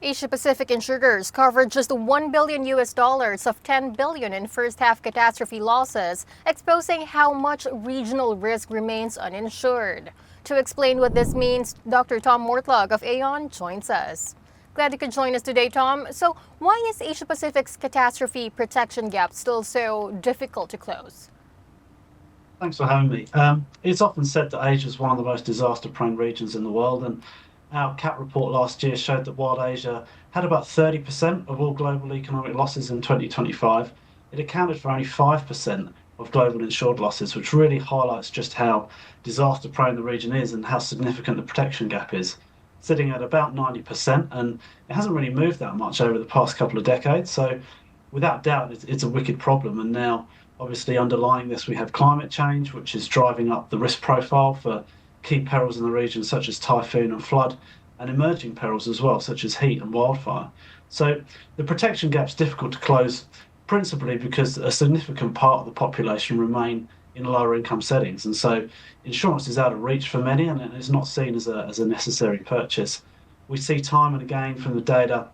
Asia-Pacific insurers covered just $1 billion of $10 billion in first-half catastrophe losses, exposing how much regional risk remains uninsured. To explain what this means, Dr. Tom Mortlock of Aon joins us. Glad you could join us today, Tom. So, why is Asia-Pacific's catastrophe protection gap still so difficult to close? Thanks for having me. It's often said that Asia is one of the most disaster-prone regions in the world, and our CAT report last year showed that while Asia had about 30% of all global economic losses in 2025, it accounted for only 5% of global insured losses, which really highlights just how disaster-prone the region is and how significant the protection gap is, sitting at about 90%, and it hasn't really moved that much over the past couple of decades. So without doubt, it's a wicked problem. And now, obviously, underlying this, we have climate change, which is driving up the risk profile for key perils in the region, such as typhoon and flood, and emerging perils as well, such as heat and wildfire. So the protection gap's difficult to close, principally because a significant part of the population remain in lower income settings. And so insurance is out of reach for many, and it is not seen as a necessary purchase. We see time and again from the data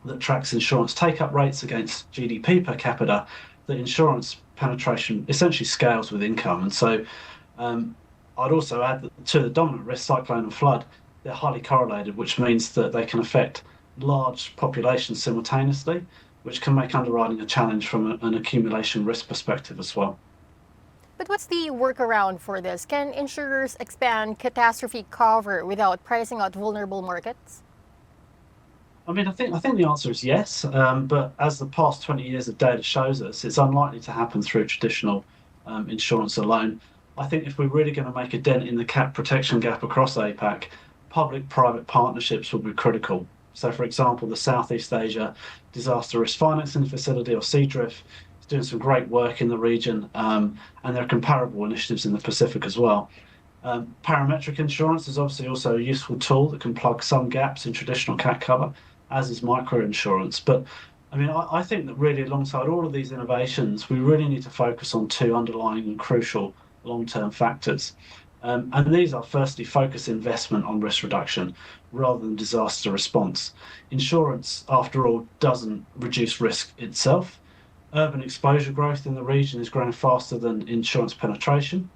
that tracks insurance take-up rates against GDP per capita that insurance penetration essentially scales with income. And so I'd also add that to the dominant risk, cyclone and flood, they're highly correlated, which means that they can affect large populations simultaneously, which can make underwriting a challenge from an accumulation risk perspective as well. But what's the workaround for this? Can insurers expand catastrophe cover without pricing out vulnerable markets? I mean, I think the answer is yes, but as the past 20 years of data shows us, it's unlikely to happen through traditional insurance alone. I think if we're really going to make a dent in the CAT protection gap across APAC, public-private partnerships will be critical. So, for example, the Southeast Asia Disaster Risk Financing Facility, or CDRIF, is doing some great work in the region, and there are comparable initiatives in the Pacific as well. Parametric insurance is obviously also a useful tool that can plug some gaps in traditional CAT cover, as is microinsurance. But I mean, I think that really alongside all of these innovations, we really need to focus on two underlying and crucial long-term factors. And these are firstly focus investment on risk reduction rather than disaster response. Insurance, after all, doesn't reduce risk itself. Urban exposure growth in the region is growing faster than insurance penetration.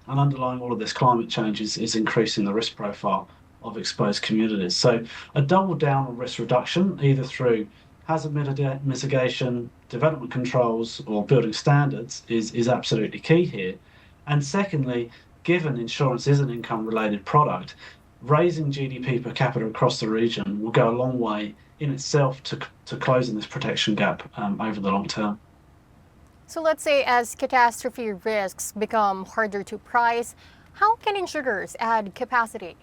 And underlying all of this, climate change is increasing the risk profile of exposed communities. So a double down on risk reduction, either through hazard mitigation, development controls, or building standards, is absolutely key here. And secondly, given insurance is an income-related product, raising GDP per capita across the region will go a long way in itself to closing this protection gap over the long term. So let's say as catastrophe risks become harder to price, how can insurers add capacity?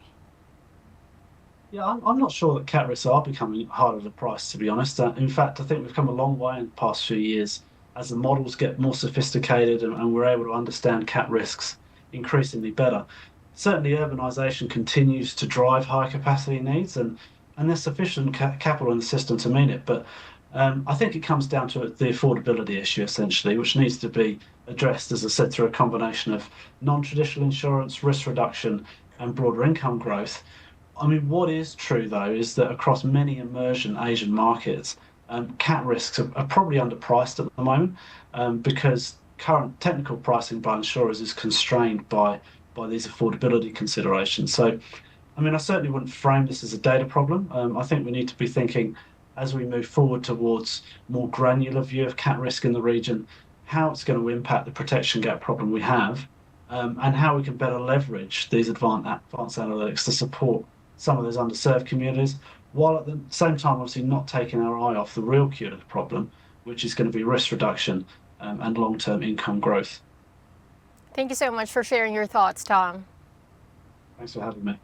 Yeah, I'm not sure that CAT risks are becoming harder to price, to be honest. In fact, I think we've come a long way in the past few years as the models get more sophisticated and we're able to understand CAT risks increasingly better. Certainly, urbanisation continues to drive high capacity needs, and there's sufficient capital in the system to meet it. But I think it comes down to the affordability issue, essentially, which needs to be addressed, as I said, through a combination of non-traditional insurance, risk reduction, and broader income growth. I mean, what is true, though, is that across many emerging Asian markets, CAT risks are probably underpriced at the moment because current technical pricing by insurers is constrained by these affordability considerations. So, I mean, I certainly wouldn't frame this as a data problem. I think we need to be thinking, as we move forward towards more granular view of CAT risk in the region, how it's going to impact the protection gap problem we have, and how we can better leverage these advanced analytics to support some of those underserved communities, while at the same time, obviously, not taking our eye off the real cure to the problem, which is going to be risk reduction and long-term income growth. Thank you so much for sharing your thoughts, Tom. Thanks for having me.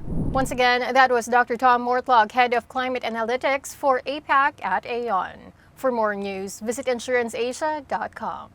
Once again, that was Dr. Tom Mortlock, Head of Climate Analytics for APAC at Aon. For more news, visit insuranceasia.com.